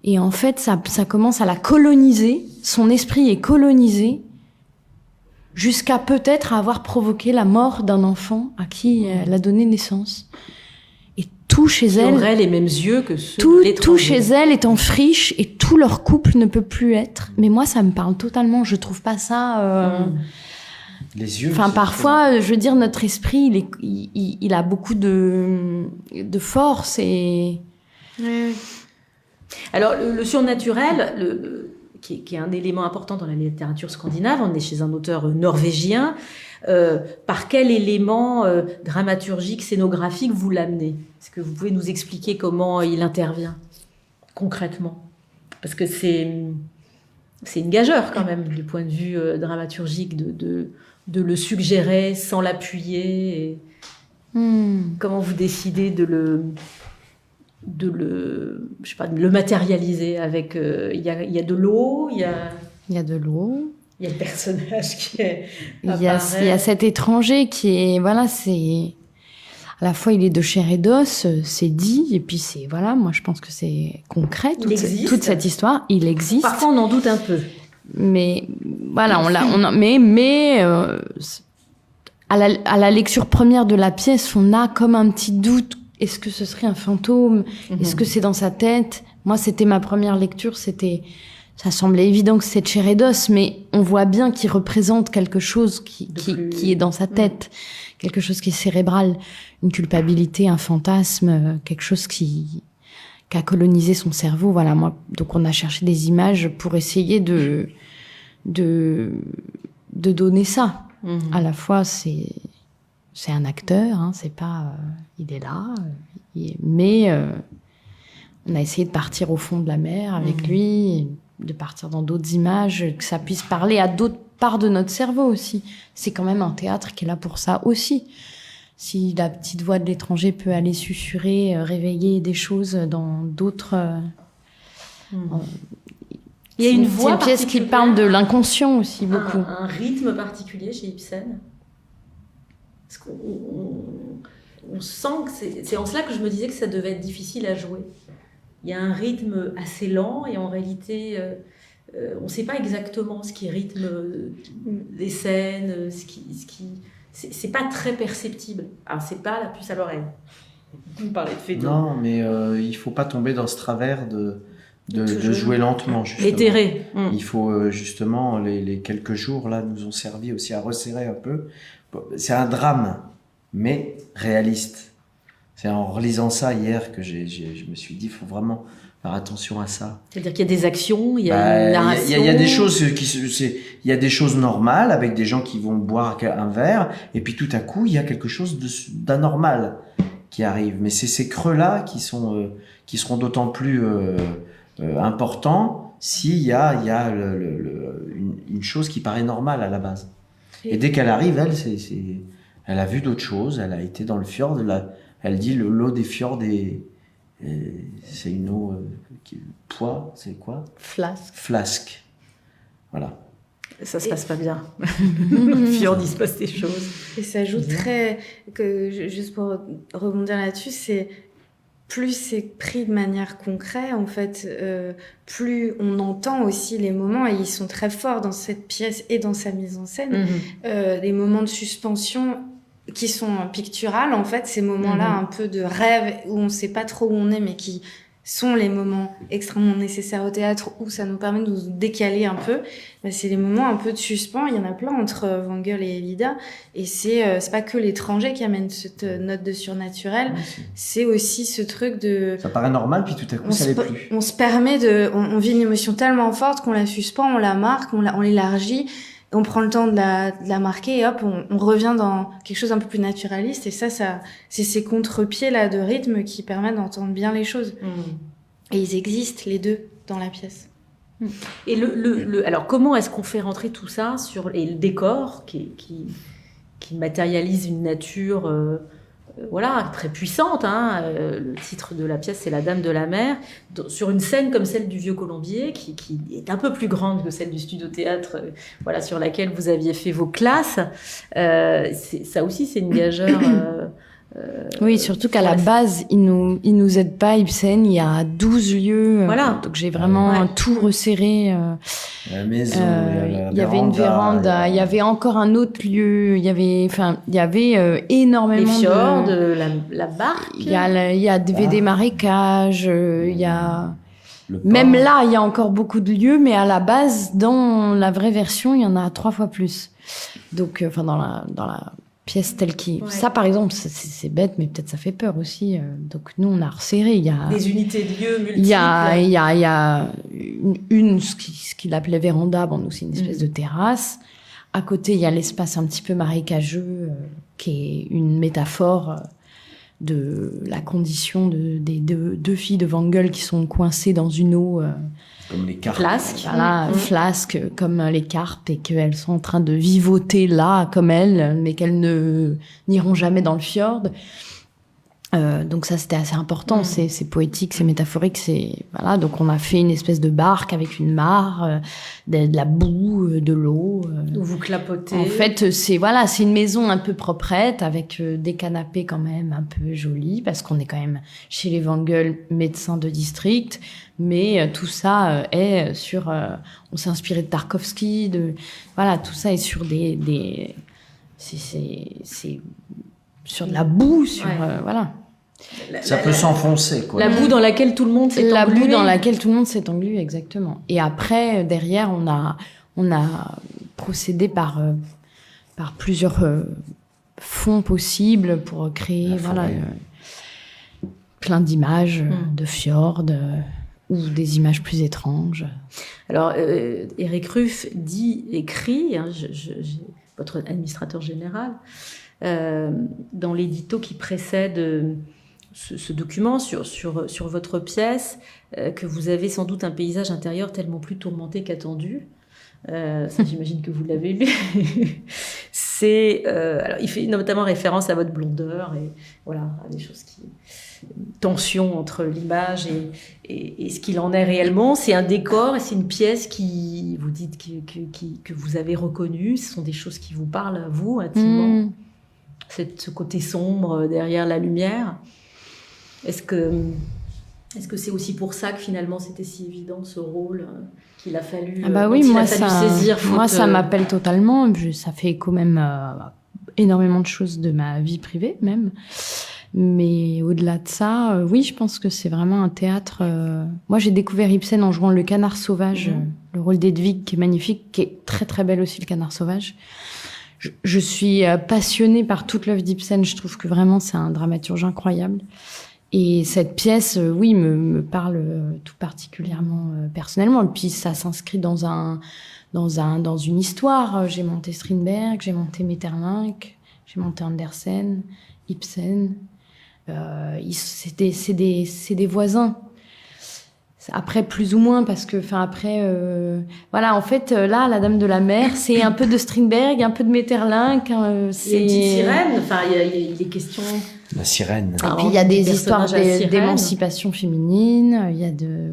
Et en fait, ça commence à la coloniser, son esprit est colonisé, jusqu'à peut-être avoir provoqué la mort d'un enfant à qui elle a donné naissance. Et tout chez elle... Qui aurait les mêmes yeux que ceux tout, de l'étranger. tout chez elle est en friche et tout leur couple ne peut plus être. Mais moi, ça me parle totalement, je trouve pas ça... Les yeux. Enfin, parfois, je veux dire, notre esprit, il a beaucoup de force et... Oui. Alors, le surnaturel, qui est un élément important dans la littérature scandinave, on est chez un auteur norvégien, par quel élément dramaturgique, scénographique vous l'amenez ? Est-ce que vous pouvez nous expliquer comment il intervient concrètement ? Parce que c'est une gageure quand même, du point de vue dramaturgique, de le suggérer sans l'appuyer. Et comment vous décidez de le matérialiser avec il y a de l'eau, il y a de l'eau, il y a le personnage qui est il y a cet étranger qui est c'est à la fois il est de chair et d'os, c'est dit, et puis c'est moi je pense que c'est concret toute cette histoire, il existe. Parfois on en doute un peu. Mais voilà, à la lecture première de la pièce, on a comme un petit doute. Est-ce que ce serait un fantôme ? Est-ce que c'est dans sa tête ? Moi, c'était ma première lecture. Ça semblait évident que c'est de chair et d'os, mais on voit bien qu'il représente quelque chose qui est dans sa tête, quelque chose qui est cérébral, une culpabilité, un fantasme, quelque chose qui a colonisé son cerveau. Voilà, moi. Donc, on a cherché des images pour essayer de donner ça. À la fois, c'est un acteur, hein, c'est pas, il est là, mais on a essayé de partir au fond de la mer avec lui, de partir dans d'autres images, que ça puisse parler à d'autres parts de notre cerveau aussi. C'est quand même un théâtre qui est là pour ça aussi. Si la petite voix de l'étranger peut aller susurrer, réveiller des choses dans d'autres... Il y a une voix, c'est une pièce qui parle de l'inconscient aussi beaucoup. Un rythme particulier chez Ibsen. Parce qu'on sent que c'est en cela que je me disais que ça devait être difficile à jouer. Il y a un rythme assez lent et en réalité, on ne sait pas exactement ce qui rythme les scènes, c'est pas très perceptible. Alors c'est pas la puce à l'oreille. Vous me parlez de Feydeau. Non, mais il faut pas tomber dans ce travers de jouer lentement, justement. L'éthéré. Il faut justement, les quelques jours là nous ont servi aussi à resserrer un peu. Bon, c'est un drame, mais réaliste. C'est en relisant ça hier que je me suis dit, il faut vraiment faire attention à ça. C'est-à-dire qu'il y a des actions, il y a une narration. Il y a des choses il y a des choses normales avec des gens qui vont boire un verre, et puis tout à coup il y a quelque chose d'anormal qui arrive. Mais c'est ces creux-là qui seront d'autant plus importants s'il y a une chose qui paraît normale à la base. Et dès qu'elle arrive, elle a vu d'autres choses. Elle a été dans le fjord. Elle dit l'eau des fjords c'est une eau poids, c'est quoi? Flasque. Voilà. Ça se passe pas bien. Le fjord, il se passe des choses. Et ça joue juste pour rebondir là-dessus, c'est plus c'est pris de manière concrète, en fait, plus on entend aussi les moments, et ils sont très forts dans cette pièce et dans sa mise en scène, des moments de suspension qui sont picturales, en fait, ces moments-là un peu de rêve où on sait pas trop où on est, mais qui sont les moments extrêmement nécessaires au théâtre, où ça nous permet de nous décaler un peu. Ben, c'est les moments un peu de suspens. Il y en a plein entre Wangel et Elida, et c'est pas que l'étranger qui amène cette note de surnaturel, c'est aussi ce truc de... Ça paraît normal, puis tout à coup, ça l'est plus. On se permet on vit une émotion tellement forte qu'on la suspend, on la marque, on l'élargit, on prend le temps de la marquer, et hop, on revient dans quelque chose un peu plus naturaliste. Et ça c'est ces contre-pieds là de rythme qui permettent d'entendre bien les choses. Et ils existent les deux dans la pièce. Et alors comment est-ce qu'on fait rentrer tout ça et le décor qui matérialise une nature très puissante, hein. Le titre de la pièce, c'est La Dame de la Mer, sur une scène comme celle du Vieux Colombier, qui est un peu plus grande que celle du Studio Théâtre, sur laquelle vous aviez fait vos classes. Ça aussi, c'est une gageure. Oui, surtout qu'à la base, il nous aide pas, Ibsen. Il y a 12 lieux. Voilà. Donc j'ai vraiment tout resserré. La maison, il y avait une véranda, il y avait encore un autre lieu. Il y avait énormément les fjords, la barque. Il y avait des marécages. Il y a même là, il y a encore beaucoup de lieux, mais à la base, dans la vraie version, il y en a 3 fois plus. Donc, dans la pièce telle qui... Ouais. Ça, par exemple, c'est bête, mais peut-être ça fait peur aussi. Donc, nous, on a resserré. Il y a des unités de lieux multiples. Il y a ce qu'il appelait véranda. Bon, nous, c'est une espèce de terrasse. À côté, il y a l'espace un petit peu marécageux, qui est une métaphore de la condition des deux filles de Wangel qui sont coincées dans une eau... comme les carpes. Flasque, voilà, flasque comme les carpes, et qu'elles sont en train de vivoter là, comme elles, mais qu'elles n'iront jamais dans le fjord. Donc ça, c'était assez important. C'est poétique, c'est métaphorique, voilà. Donc on a fait une espèce de barque avec une mare, de la boue, de l'eau. Où vous clapotez. En fait, c'est une maison un peu proprette, avec des canapés quand même un peu jolis, parce qu'on est quand même chez les Wangel, médecins de district. Mais tout ça est sur... on s'est inspiré de Tarkovsky, tout ça est sur c'est sur de la boue, voilà. Ça peut s'enfoncer, quoi. La boue dans laquelle tout le monde s'est englué. La boue dans laquelle tout le monde s'est englué, exactement. Et après, derrière, on a procédé par plusieurs fonds possibles pour créer, plein d'images de fjords, ou des images plus étranges. Alors, Éric Ruff écrit, votre administrateur général, dans l'édito qui précède ce document sur votre pièce, que vous avez sans doute un paysage intérieur tellement plus tourmenté qu'attendu. Ça, j'imagine que vous l'avez lu. Alors, il fait notamment référence à votre blondeur et à des choses tension entre l'image et ce qu'il en est réellement. C'est un décor et c'est une pièce qui, vous dites que vous avez reconnue. Ce sont des choses qui vous parlent à vous intimement. Ce côté sombre derrière la lumière. Est-ce que c'est aussi pour ça que finalement c'était si évident ce rôle qu'il a fallu, saisir? Moi, ça m'appelle totalement. Ça fait quand même énormément de choses de ma vie privée même. Mais au-delà de ça, oui, je pense que c'est vraiment un théâtre. Moi, j'ai découvert Ibsen en jouant Le Canard Sauvage, le rôle d'Edwige, qui est magnifique, qui est très très belle aussi, Le Canard Sauvage. Je suis passionnée par toute l'œuvre d'Ibsen. Je trouve que vraiment c'est un dramaturge incroyable. Et cette pièce, oui, me parle tout particulièrement personnellement. Et puis ça s'inscrit dans une histoire. J'ai monté Strindberg, j'ai monté Maeterlinck, j'ai monté Andersen, Ibsen. C'est des voisins. Après, plus ou moins, parce que, voilà, en fait, là, La Dame de la Mer, c'est un peu de Strindberg, un peu de Maeterlinck. Il y a une petite sirène, enfin, il y a des questions. La sirène. Et puis, il y a des histoires d'émancipation féminine, il y a de.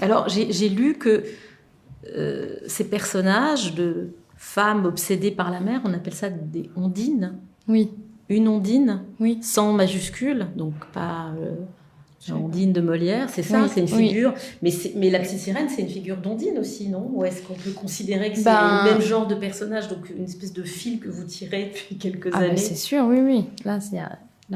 Alors, j'ai lu que ces personnages de femmes obsédées par la mer, on appelle ça des ondines. Oui. Une ondine, oui. Sans majuscule, donc pas Ondine de Molière, c'est ça, c'est une figure. Mais la petite sirène, c'est une figure d'Ondine aussi, non? Ou est-ce qu'on peut considérer que c'est le même genre de personnage, donc une espèce de fil que vous tirez depuis quelques années? C'est sûr, oui. Là,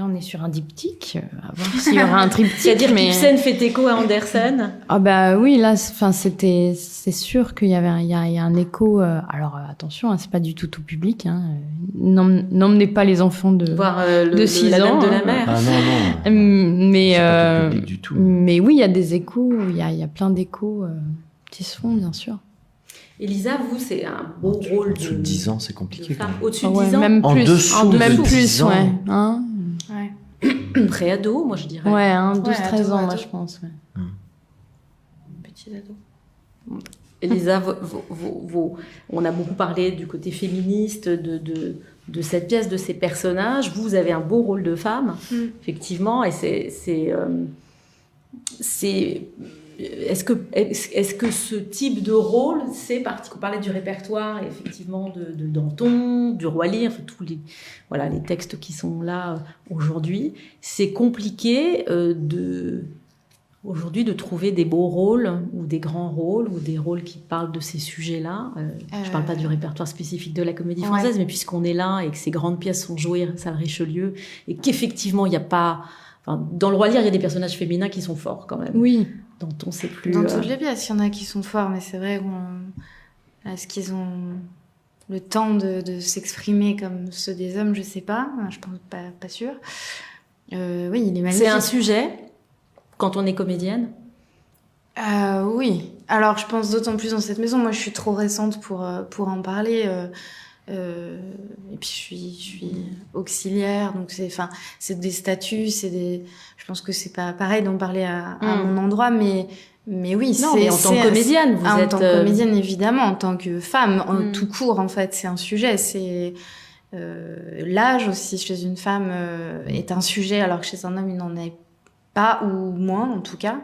on est sur un diptyque. À voir s'il y aura un triptyque. C'est-à-dire qu'Ibsen fait écho à Andersen? Ah bah oui, là, c'est sûr qu'il y avait il y a un écho. Alors attention, c'est pas du tout public. N'emmenez pas les enfants de 6 ans. La Dame de la Mer. Ah non. Mais c'est pas tout public du tout. Mais oui, il y a des échos. Il y a plein d'échos qui se font, bien sûr. Elisa, vous, c'est un beau rôle de... Au-dessus de 10 ans, c'est compliqué. Au-dessus de 10 ans? Même plus. En dessous même de plus, 10 ans. ouais. Pré-ado, moi je dirais. Ouais, 12-13 ans, moi je pense. Ouais. Petit ado. Elisa, on a beaucoup parlé du côté féministe de cette pièce, de ces personnages. Vous avez un beau rôle de femme, effectivement, et est-ce que ce type de rôle, c'est on parlait du répertoire, effectivement, de Danton, du Roi Lear, enfin, tous les textes qui sont là aujourd'hui, c'est compliqué aujourd'hui de trouver des beaux rôles ou des grands rôles ou des rôles qui parlent de ces sujets-là. Je ne parle pas du répertoire spécifique de la Comédie Française, mais puisqu'on est là et que ces grandes pièces sont jouées à Salle Richelieu et qu'effectivement, il n'y a pas... Enfin, dans le Roi Lear, il y a des personnages féminins qui sont forts quand même. Oui. Danton, c'est plus... Dans toutes les pièces, il y en a qui sont forts, mais c'est vrai, est-ce qu'ils ont le temps de s'exprimer comme ceux des hommes? Je sais pas, je pense pas sûr. Oui, il est magnifique. C'est un sujet quand on est comédienne? Oui. Alors, je pense d'autant plus dans cette maison. Moi, je suis trop récente pour en parler. Et puis je suis auxiliaire, donc c'est des statuts, je pense que c'est pas pareil d'en parler à mon endroit, mais oui, non, mais en tant que comédienne, en tant que comédienne, évidemment, en tant que femme, tout court, en fait, c'est un sujet. C'est l'âge aussi chez une femme est un sujet, alors que chez un homme, il n'en est pas, ou moins, en tout cas.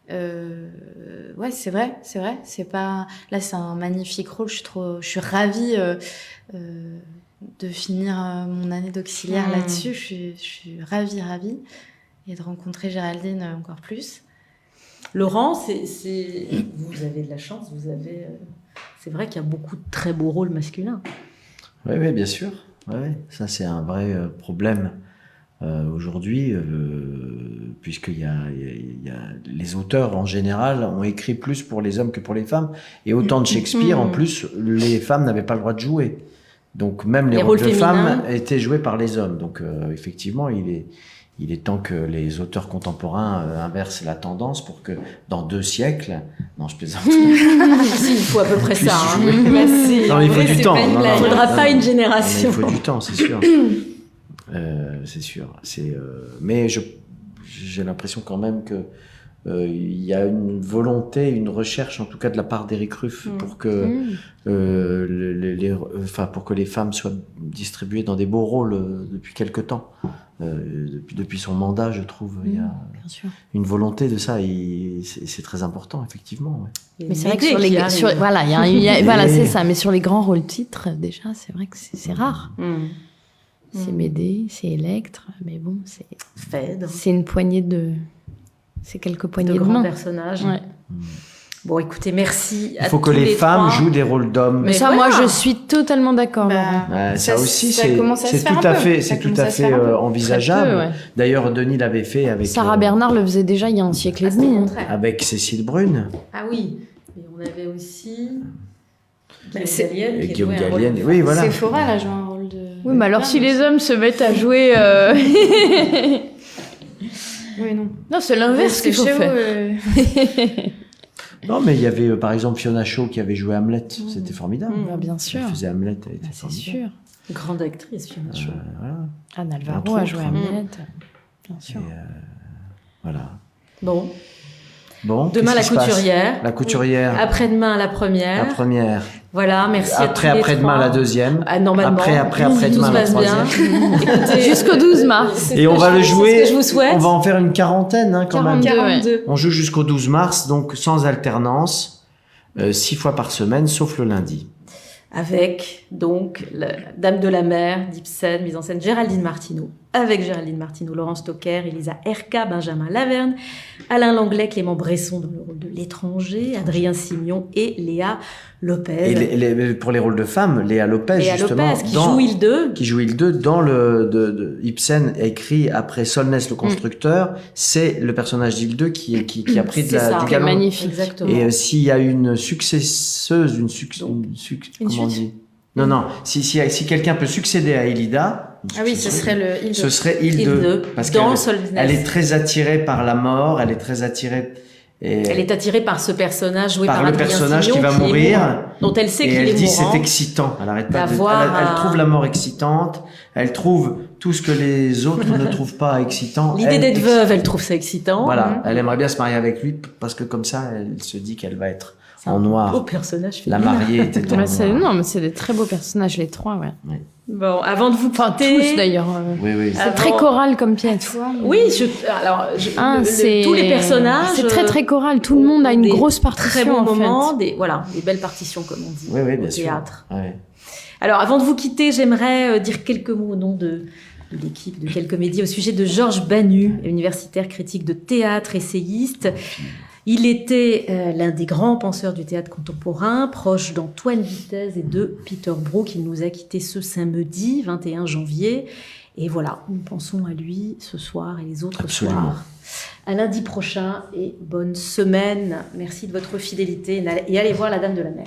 Ouais, c'est vrai. C'est pas... Là, c'est un magnifique rôle. Je suis ravie de finir mon année d'auxiliaire là-dessus. Je suis ravie. Et de rencontrer Géraldine encore plus. Laurent, vous avez de la chance. C'est vrai qu'il y a beaucoup de très beaux rôles masculins. Oui, bien sûr. Ouais. Ça, c'est un vrai problème. Aujourd'hui, puisqu'il y a les auteurs en général ont écrit plus pour les hommes que pour les femmes, et autant de Shakespeare, en plus, les femmes n'avaient pas le droit de jouer. Donc même les rôles de femmes étaient joués par les hommes. Donc effectivement, il est temps que les auteurs contemporains inversent la tendance pour que dans 2 siècles... Non, je plaisante. Il faut à peu près ça. Non, il faut du temps. Il ne faudra pas une génération. Il faut du temps, c'est sûr. C'est sûr. Mais j'ai l'impression quand même que il y a une volonté, une recherche, en tout cas de la part d'Éric Ruff, pour que pour que les femmes soient distribuées dans des beaux rôles depuis quelque temps. Depuis son mandat, je trouve, il y a une volonté de ça. C'est très important, effectivement. Ouais. Mais c'est vrai que voilà, c'est ça. Mais sur les grands rôles titres, déjà, c'est vrai que c'est rare. C'est Médée, c'est Électre, mais bon, c'est une poignée de... C'est quelques poignées de grands mains. personnages. Ouais. Bon, écoutez, merci à Il faut que tous les femmes trois. jouent des rôles d'hommes. Mais ça, voilà. moi, je suis totalement d'accord. Laurent. Bah, Ça aussi, ça commence à se c'est faire tout un à peu. fait, Ça c'est tout commence à à se fait faire un peu. envisageable. Très peu, ouais. D'ailleurs, Denis l'avait fait avec Sarah Bernard le faisait déjà il y a un siècle et Ah, c'est le demi. Hein. contraire. avec Cécile Brune. Ah oui, mais on avait aussi Guillaume c'est- Gallienne Et qui Guillaume jouait un rôle Gallienne, de oui, femme. voilà. Sephora, là, joue un rôle de... Oui, mais alors femme si les aussi. hommes se mettent à jouer... Oui, non. Non, c'est l'inverse qu'il faut Chez vous, faire. Non, mais il y avait par exemple Fiona Shaw qui avait joué Hamlet. C'était formidable. Bah, bien sûr. Elle faisait Hamlet, elle était C'est formidable. sûr. Grande actrice, Fiona Shaw. Voilà. Anne Entre Alvaro a autres. joué Hamlet. Bien sûr. Et, voilà. Bon, Bon. demain la qu'est-ce qui se passe couturière. La couturière. Après-demain la première. La première. Voilà, merci à tous les Après-demain trois. la deuxième. Ah, normalement. Après-demain tout se la passe bien. troisième. Écoutez, Jusqu'au 12 mars. c'est Et ce on que va je- le c'est jouer. ce que je vous souhaite. On va en faire une quarantaine quand même. 42. On joue jusqu'au 12 mars, donc sans alternance, 6 fois par semaine, sauf le lundi. Avec donc la Dame de la Mer d'Ibsen, mise en scène Géraldine Martineau, avec Géraldine Martineau, Laurence Stocker, Elisa Erka, Benjamin Laverne, Alain Langlais, Clément Bresson dans le rôle de l'étranger, Adrien Signon et Léa Lopez. Et pour les rôles de femmes, Léa Lopez, Léa justement, Lopez qui joue Hilde. qui joue Hilde dans le Ibsen écrit après Solnès le constructeur, c'est le personnage d'Hilde qui a pris C'est ça. du C'est galon. magnifique. Exactement. Et s'il y a une successeuse, comment on dit? Non, si quelqu'un peut succéder à Elida, Ah oui, ce serait le... Hilde. ce serait Hilde, Hilde, parce dans qu'elle Solnès. elle est très attirée par la mort, elle est très attirée et, Elle est attirée par ce personnage joué par, par le Adrien personnage Signon, qui va est mourir, mourant, dont elle sait et qu'il elle est dit mourant. c'est excitant. Elle arrête pas de, D'avoir elle un- trouve la mort excitante, elle trouve tout ce que les autres ne trouvent pas excitant. L'idée Elle d'être ex- veuve, elle trouve ça excitant. Voilà, elle aimerait bien se marier avec lui parce que comme ça, elle se dit qu'elle va être C'est en un beau noir. personnage La féminin. mariée était en Ouais, noir. non, mais c'est des très beaux personnages, les trois, ouais. Bon, avant de vous Enfin, quitter... tous d'ailleurs. Oui. C'est très choral comme pièce. Oui, tous les personnages... C'est très très choral. Tout le monde a une des grosse partition. très bons en fait. moments, des belles partitions, comme on dit, Oui, au bien sûr. théâtre. Ouais. Alors, avant de vous quitter, j'aimerais dire quelques mots au nom de l'équipe de Quelle Comédie au sujet de Georges Banu, universitaire critique de théâtre, essayiste. Il était l'un des grands penseurs du théâtre contemporain, proche d'Antoine Vitez et de Peter Brook. Il nous a quittés ce samedi 21 janvier. Et voilà, nous pensons à lui ce soir et les autres Absolument. soirs. À lundi prochain et bonne semaine. Merci de votre fidélité et allez voir La Dame de la Mer.